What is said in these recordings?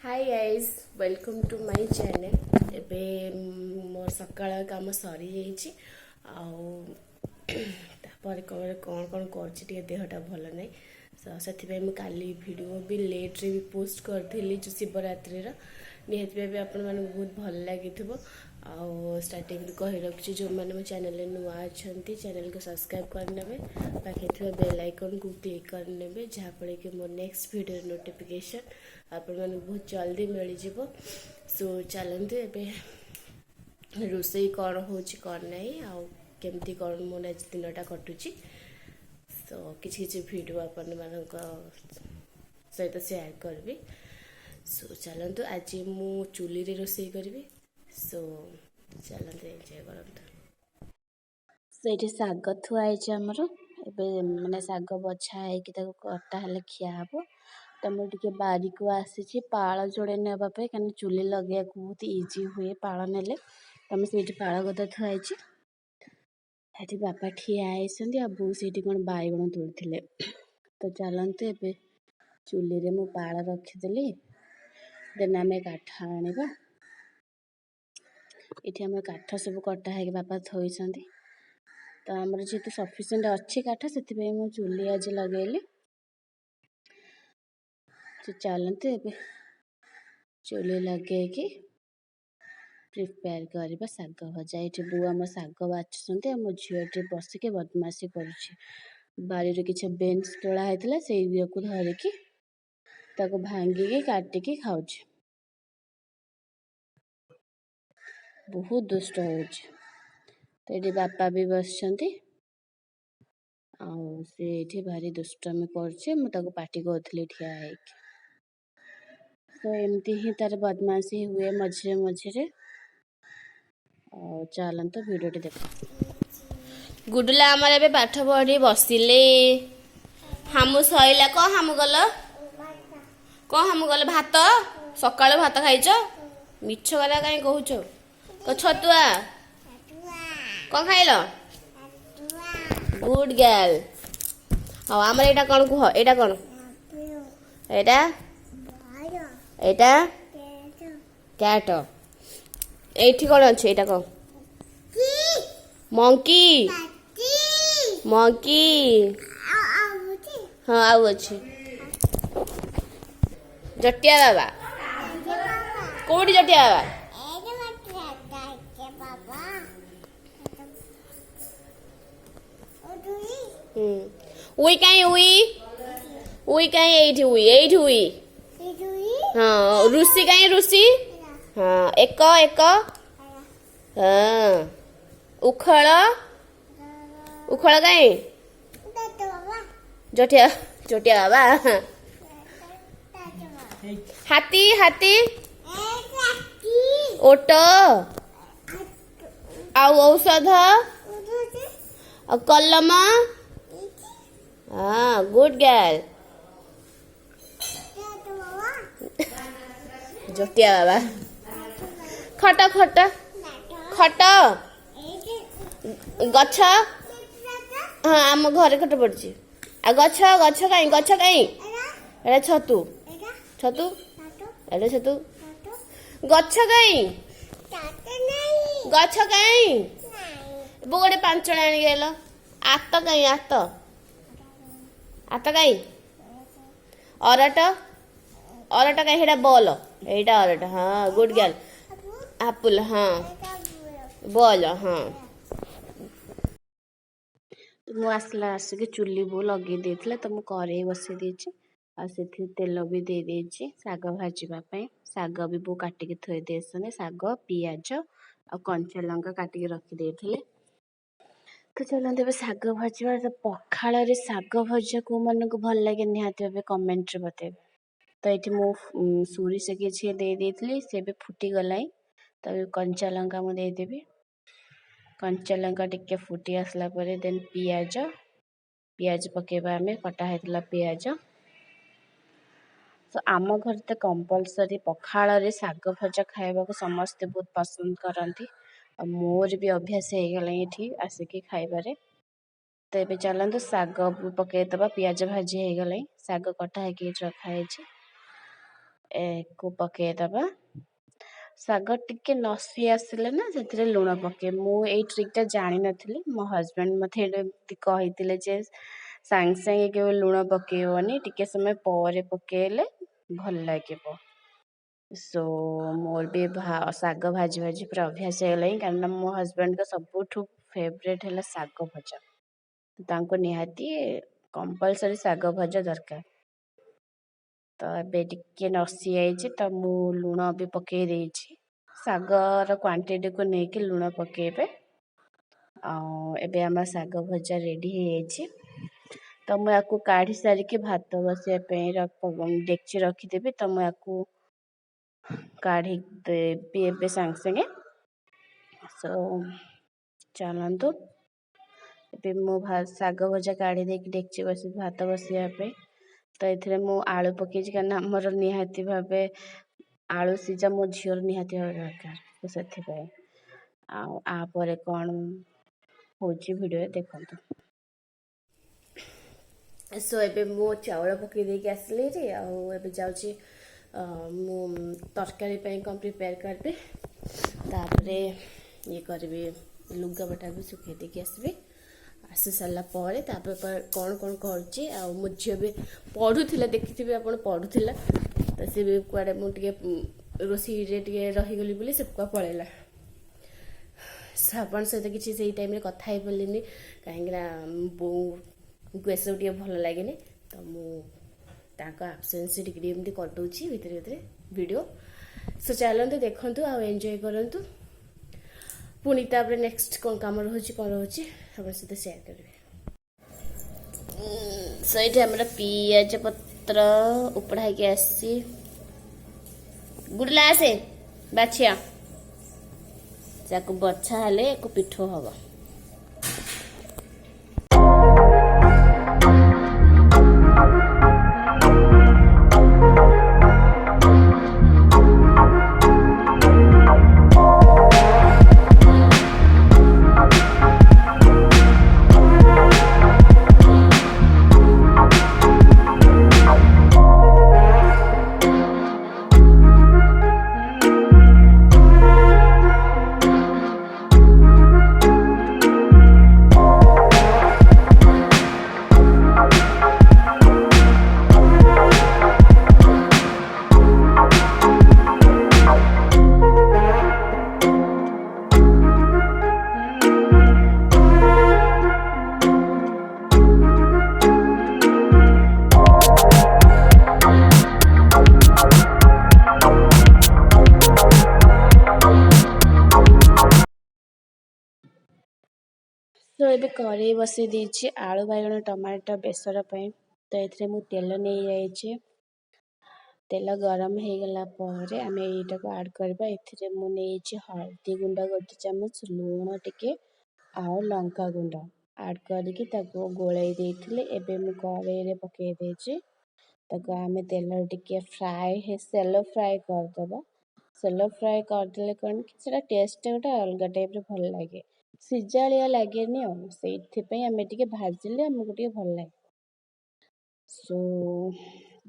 Hi guys welcome to my channel. एबे मोर सकाळ काम सरी जाइए तापर कौन कौन कर देहटा भल ना से काली वीडियो भी लेट्रे भी पोस्ट करी जो शिवरात्रि निहती भाव आपण मानक बहुत भल लगी स्टार्टिंग कही रखी जो मैंने मो चैनल नुआ अच्छा चैनल को सब्सक्राइब करने पाखे बेल आइकन को क्लिक करने जहाँफल कि मो नेक्स्ट वीडियो नोटिफिकेशन आपण मानक बहुत जल्दी मिल जाव। सो चलते ए रोसई कौन हो कौन ना आमती कौन मोर आज दिनटा कटुची सो किसी वीडियो आपण मान सहित सेयार करी। सो चलतु आज मु चूली रे रोसई करी। सो चलते एंजॉय करते। से शाग थुआई आमर ए मैंने शाग बछा हो कटा हेल्ले खिया हम तो मुझे बारी को आसी पाल जोड़े नापी कहीं चूली लगे बहुत इजी हुए पाल ने तो मुझे पाल गदा थुआई ये बापा ठिया आ बो से कौन बैगण तोड़ते तो चलते ए चूली रे मु पाल रखीदेली देन आम काठ आनिबा ये आम काठ सब कटा है बापा थोन तो आमर जेहेतु सफिसीयंट अच्छी काठ से चूली आज लगेली। तो चलते ए चूली लगे प्रिपेयर करवा शाग भजा ये बो आम शाग बाछुंट मो झील बसिक बदमाशी कर बाड़ी किसी बेंच तोड़ा होता से धरिकी भांगिकी काटिकी खाऊ बहुत दुष्ट हो। तो ये बापा भी बस भारी दुष्टमी कर पार्टी करी ठिया है तो एमती ही तार बदमाशी हुए मझे मझे चलते वीडियो देख। गुडुला आमर ए पाठ पढ़ी बसिले हामु सैला कौन हामु गल कौन हामु गल भात सकाल भात खाइच मिछ कथा कहीं कहूच छतुआ कौन खाइल गुड गर्ल। हाँ आमर एटा कौन कह एटा कौन एटा एटा कैट एठी कौन अच्छे एटा कौन मंकी मंकी हाँ आउ अच्छे जटिया बाबा कौटी जटिया बाबा उई कहीं उई कहीं एठी उई हाँ रुसी कहीं रुसी हाँ एक एक हाँ उखल उखल कहीं जटिया जटिया बाबा हाथी हाथी ओट आउ औषध कलम हाँ गुड गर्ल जटिया बाबा खट खट खट गछ हाँ आम घर खट पड़ी आ गछ गछ कहीं एटा छतु छतु एटा छतु गछ कहीं गछ कहीं बो गोटे पांचड़ा आनी गल आत कहीं आत आत कहीं अरट अरट कहीं हेटा बॉल एटा अरट हाँ गुड गर्ल एप्पल हाँ बॉल हाँ तो मुझे आसला आसिक चूली बो लगे देता तो मुझे कड़े बसई देती से तेल भी दे देती शाग भाजवाई शाग भी बो काटिक थोई दे शाग पियाज आ कंचा लंका काटिक रखिदे। तो चलते ए शाग भाजवा तो पखाड़ शाग भजा को मन को भल लगे निहाती भाव कमेंट रे बतेबे। तो ये मु सोरिष किसी दे से भी फुटी गलाई तो कंचा लंका मुझे देदेवी कंचा लंका टिके फुटी आसला परे देन पियाज पियाज पकेबा आमे कटा हेतला पियाज। तो आम घर तो कंपलसरी पखाड़ रे शाग भजा खाइबा को समस्ते बहुत पसंद करती मोर भी अभ्यास हो गला ये आसिक खाइबारे। तो ये चलते शाग पकईदबा पियाज भाजी हो गला शाग कटा है रखाई को पकेଇदबा ଶାଗ ଟିକେ ନସି ଆସିଲେ ନା ସେଥିରେ ଲୁଣ ପକେଇ ମୁଁ ଏଇ ଟ୍ରିକ୍ଟା ଜାଣିନଥିଲି ମୋ ହଜବେଣ୍ଡ ମୋତେ ଏଇଟା ଏମିତି କହିଥିଲେ ଯେ ସାଙ୍ଗେ ସାଙ୍ଗେ କେବେ ଲୁଣ ପକେଇବନି ଟିକେ ସମୟ ପରେ ପକେଇଲେ ଭଲ ଲାଗିବ। ସୋ ମୋର ବି ଶାଗ ଭାଜି ଭାଜି ପୁରା ଅଭ୍ୟାସ ହେଇଗଲାଣି କାରଣ ମୋ ହଜବେଣ୍ଡଙ୍କ ସବୁଠୁ ଫେଭରେଟ୍ ହେଲା ଶାଗ ଭଜା। ତାଙ୍କୁ ନିହାତି କମ୍ପଲସରି ଶାଗ ଭଜା ଦରକାର। ତ ଏବେ ଟିକେ ନସି ଯାଇଛି ତ ମୁଁ ଲୁଣ ବି ପକେଇ ଦେଇଛି। ଶାଗର କ୍ୱାଣ୍ଟିଟିକୁ ନେଇକି ଲୁଣ ପକେଇବେ। ଆଉ ଏବେ ଆମ ଶାଗ ଭଜା ରେଡ଼ି ହେଇଯାଇଛି। ତ ମୁଁ ୟାକୁ କାଢ଼ି ସାରିକି ଭାତ ବସାଇବା ପାଇଁ ଡେକ୍ଚି ରଖିଦେବି। ତ ମୁଁ ୟାକୁ କାଢ଼ି ଦେବି ଏବେ ସାଙ୍ଗେ ସାଙ୍ଗେ। ସୋ ଚାଲନ୍ତୁ ଏବେ ମୁଁ ଶାଗ ଭଜା କାଢ଼ି ଦେଇକି ଡେକ୍ଚି ବସିବି ଭାତ ବସାଇବା ପାଇଁ। ତ ଏଥିରେ ମୁଁ ଆଳୁ ପକେଇଛି କାରଣ ଆମର ନିହାତି ଭାବେ ଆଳୁ ସିଝା ମୋ ଝିଅର ନିହାତି ହେବା ଦରକାର। ତ ସେଥିପାଇଁ ଆଉ ପରେ କ'ଣ ହେଉଛି ଭିଡ଼ିଓରେ ଦେଖନ୍ତୁ। ସୋ ଏବେ ମୁଁ ଚାଉଳ ପକେଇ ଦେଇକି ଆସିଲି ଏଠି ଆଉ ଏବେ ଯାଉଛି ମୁଁ ତରକାରୀ ପାଇଁ କ'ଣ ପ୍ରିପେୟାର କରିବି। ତାପରେ ଇଏ କରିବି ଲୁଗାପଟା ବି ଶୁଖେଇ ଦେଇକି ଆସିବି। ଆସି ସାରିଲା ପରେ ତାପରେ କ'ଣ କରୁଛି ଆଉ ମୋ ଝିଅ ବି ପଢ଼ୁଥିଲା ଦେଖିଥିବେ ଆପଣ ପଢ଼ୁଥିଲା। ତ ସେ ବି କୁଆଡ଼େ ମୁଁ ଟିକେ ରୋଷେଇରେ ଟିକେ ରହିଗଲି ବୋଲି ସେ ପଳେଇଲା। ଆପଣଙ୍କ ସହିତ କିଛି ସେଇ ଟାଇମ୍ରେ କଥା ହେଇପାରିଲିନି କାହିଁକିନା ବୋଉଙ୍କୁ ଏସବୁ ଟିକେ ଭଲ ଲାଗେନି। ତ ମୁଁ ତାଙ୍କ ଆବସେନ୍ସରେ ଟିକେ ଏମିତି କରିଦେଉଛି ଭିତରେ ଭିତରେ ଭିଡ଼ିଓ। ସୋ ଚାଲନ୍ତୁ ଦେଖନ୍ତୁ ଆଉ ଏନ୍ଜୟ କରନ୍ତୁ। ପୁଣି ତାପରେ ନେକ୍ସଟ କ'ଣ କାମ ରହୁଛି ଆପଣଙ୍କ ସହିତ ସେୟାର କରିବି। ସେଇଠି ଆମର ପିଆଜ ପତ୍ର ଉପଡ଼ା ହେଇକି ଆସିଛି। ଗୁଡ଼ଲା ଆସେ ବାଛିଆ ତାକୁ ବଛା ହେଲେ ୟାକୁ ପିଠଉ ହବ। ତ ଏବେ କରେଇ ବସାଇ ଦେଇଛି ଆଳୁ ବାଇଗଣ ଟମାଟୋ ବେସର ପାଇଁ। ତ ଏଥିରେ ମୁଁ ତେଲ ନେଇଯାଇଛି। ତେଲ ଗରମ ହେଇଗଲା ପରେ ଆମେ ଏଇଟାକୁ ଆଡ଼୍ କରିବା। ଏଥିରେ ମୁଁ ନେଇଛି ହଳଦୀ ଗୁଣ୍ଡ 1 ଚାମଚ, ଲୁଣ ଟିକେ ଆଉ ଲଙ୍କା ଗୁଣ୍ଡ ଆଡ଼୍ କରିକି ତାକୁ ଗୋଳେଇ ଦେଇଥିଲି। ଏବେ ମୁଁ କରେଇରେ ପକେଇ ଦେଇଛି। ତାକୁ ଆମେ ତେଲରେ ଟିକେ ସେଲୋ ଫ୍ରାଏ କରିଦେବା। ସେଲୋ ଫ୍ରାଏ କରିଦେଲେ କ'ଣ କି ସେଟା ଟେଷ୍ଟଟା ଗୋଟେ ଅଲଗା ଟାଇପ୍ର ଭଲ ଲାଗେ, ସିଝାଳିଆ ଲାଗେନି ଆଉ ସେଇଥିପାଇଁ ଆମେ ଟିକେ ଭାଜିଲେ ଆମକୁ ଟିକେ ଭଲ ଲାଗେ। ସୋ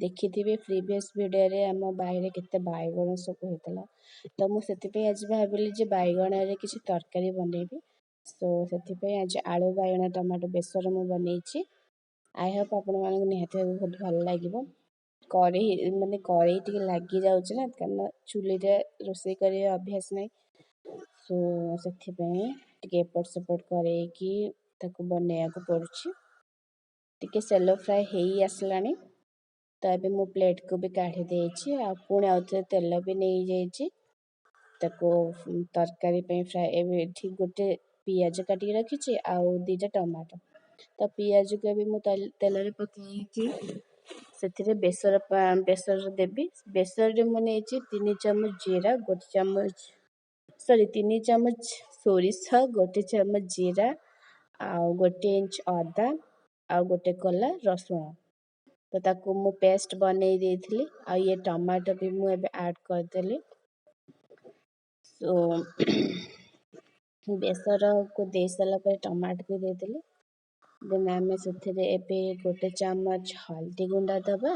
ଦେଖିଥିବେ ପ୍ରିଭିୟସ୍ ଭିଡ଼ିଓରେ ଆମ ବାଇରେ କେତେ ବାଇଗଣ ସବୁ ହେଇଥିଲା। ତ ମୁଁ ସେଥିପାଇଁ ଆଜି ଭାବିଲି ଯେ ବାଇଗଣରେ କିଛି ତରକାରୀ ବନେଇବି। ସୋ ସେଥିପାଇଁ ଆଜି ଆଳୁ ବାଇଗଣ ଟମାଟୋ ବେସର ମୁଁ ବନେଇଛି। ଆଇ ହୋପ୍ ଆପଣମାନଙ୍କୁ ନିହାତି ଭାବେ ବହୁତ ଭଲ ଲାଗିବ। କରେଇ ଟିକେ ଲାଗିଯାଉଛି ନା କାରଣ ଚୁଲିରେ ରୋଷେଇ କରିବା ଅଭ୍ୟାସ ନାହିଁ। ସୋ ସେଥିପାଇଁ ଟିକେ ଏପଟ ସେପଟ କରେଇକି ତାକୁ ବନେଇବାକୁ ପଡ଼ୁଛି। ଟିକେ ସେଲୋ ଫ୍ରାଏ ହେଇ ଆସିଲାଣି। ତ ଏବେ ମୁଁ ପ୍ଲେଟ୍କୁ ବି କାଢ଼ି ଦେଇଛି ଆଉ ପୁଣି ଆଉଥରେ ତେଲ ବି ନେଇଯାଇଛି ତାକୁ ତରକାରୀ ପାଇଁ ଏବେ ଏଠି ଗୋଟେ ପିଆଜ କାଟିକି ରଖିଛି ଆଉ 2ଟା ଟମାଟୋ। ତ ପିଆଜକୁ ଏବେ ମୁଁ ତେଲରେ ପକେଇକି ସେଥିରେ ବେସର ଦେବି। ବେସରରେ ମୁଁ ନେଇଛି 3 ଚାମଚ ଜିରା, 3 ଚାମଚ ସୋରିଷ, 1 ଚାମଚ ଜିରା ଆଉ 1 ଇଞ୍ଚ ଅଦା ଆଉ 1 କୋଲା ରସୁଣ। ତ ତାକୁ ମୁଁ ପେଷ୍ଟ ବନେଇ ଦେଇଥିଲି ଆଉ ଇଏ ଟମାଟୋ ବି ମୁଁ ଏବେ ଆଡ଼୍ କରିଦେଲି। ସୋ ବେସରକୁ ଦେଇ ସାରିଲା ପରେ ଟମାଟୋ ବି ଦେଇଦେଲି। ଦେନ୍ ଆମେ ସେଥିରେ ଏବେ 1 ଚାମଚ ହଳଦୀ ଗୁଣ୍ଡ ଦେବା,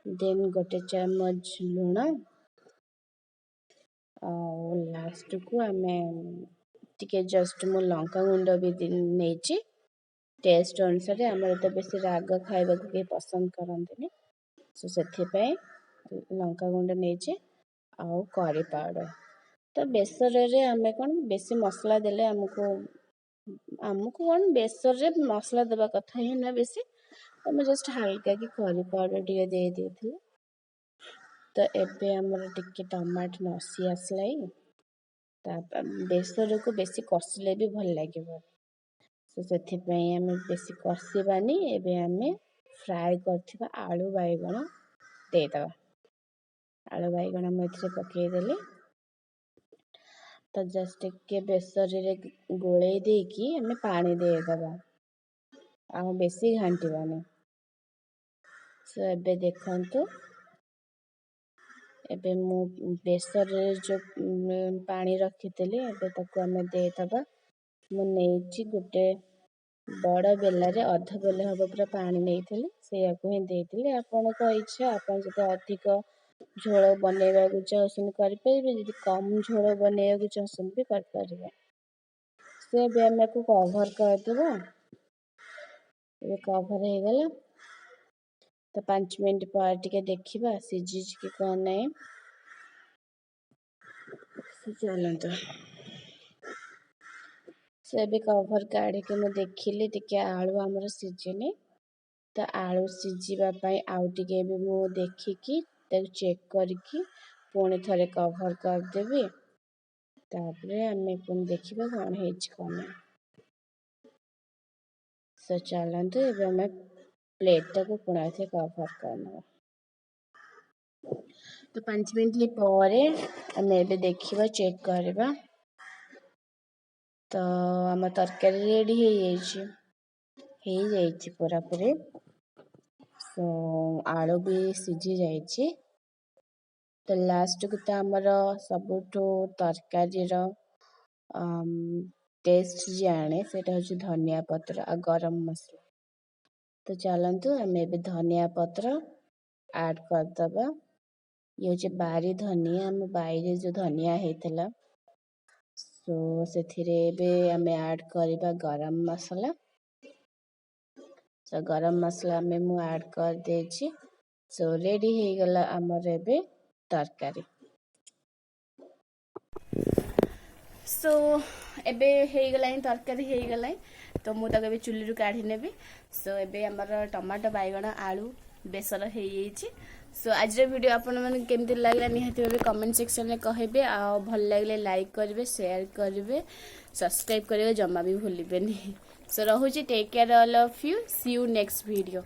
देन गोटे चामच लुण लास्ट को आम टे जस्ट मु लंका गुंड भी नहीं टेस्ट अनुसार आमर तो बेसी राग खाइबा के पसंद करते सो से लंका गुंड नहीं आउ करी पाउडर तो बेसर रे आमे कौन बेसी मसला देले हमको कौन बेसर रे मसला देवा कथा ही ना बेसी तो मैं जस्ट हल्का की करी पाउडर टे दे देथिले तो एबे हमर टिके टमाटर नसी आसलाई बेसर को बेसी कसले भी भल लगे सो से बेसी कषानी एबे आमे फ्राए करथिबा आलू बैगण देदबा आलू बैगण मैं पकईदेली तो जस्ट के बेसर रे गोले देकी हमें पानी देदबा आ बेसी घांटीबानी सो एबे देखंतु एबे मु बेसर रे जो पानी रखीली एबे ताको हमें देदबा मु नेची गोटे बड़ बेला रे अध बेले हम पूरा पानी नहीं से ही देती आपण इच्छा आपन जब अधिक झोल बनैबा चाहूँ करें कम झोल बनैबा चाहूँ भी करें से भी आम को कभर करदेव ये कभर हो गला तो 5 मिनट पर टिके देखिबा सिझी कि कौन नहीं चलते से भी कभर काढ़ी के देखिली टिके आलू आमर सिझिनी तो आलू सिझापी आउ टे भी मु देखिकी चेक करके पुणी थे कभर करदेवी तापरे आम पुणी देखा कौन है कौन सो चलते आम प्लेट टाक पुणा थे कभर करना तो 5 मिनट पर आम देखा चेक करवा तो आम तरकारी रेडी हो जाइए पूरा पूरी सो आलू भी सिझी जाइए तो लास्ट को तो आमर सबुठो तरकारी टेस्ट जाने से धनिया पत्र आ गरम मसला तो चलतु आम ए धनिया पत्र ऐड करदबा ये हूँ बारी धनिया आम बाईरे जो धनिया होता सो से आम ऐड करवा गरम मसला सो गरम मसला में मु ऐड कर देछि सो रेडी हो गला आमर एबे तरकारी सो एबे हो गला तरकारी हो गला तो मुझे चुली काढ़ी नेबी सो एबे आमर टमाटो बैगण आलू बेसर हो जाइए सो आज वीडियो आपण मैंने केमती लगला निहाती भाव कमेंट सेक्शन में कहबे आ भल लगे लाइक करेंगे शेयर करेंगे सब्सक्राइब करेंगे जमा भी भूलिबेनी सो रहुची take care all of you see you next video.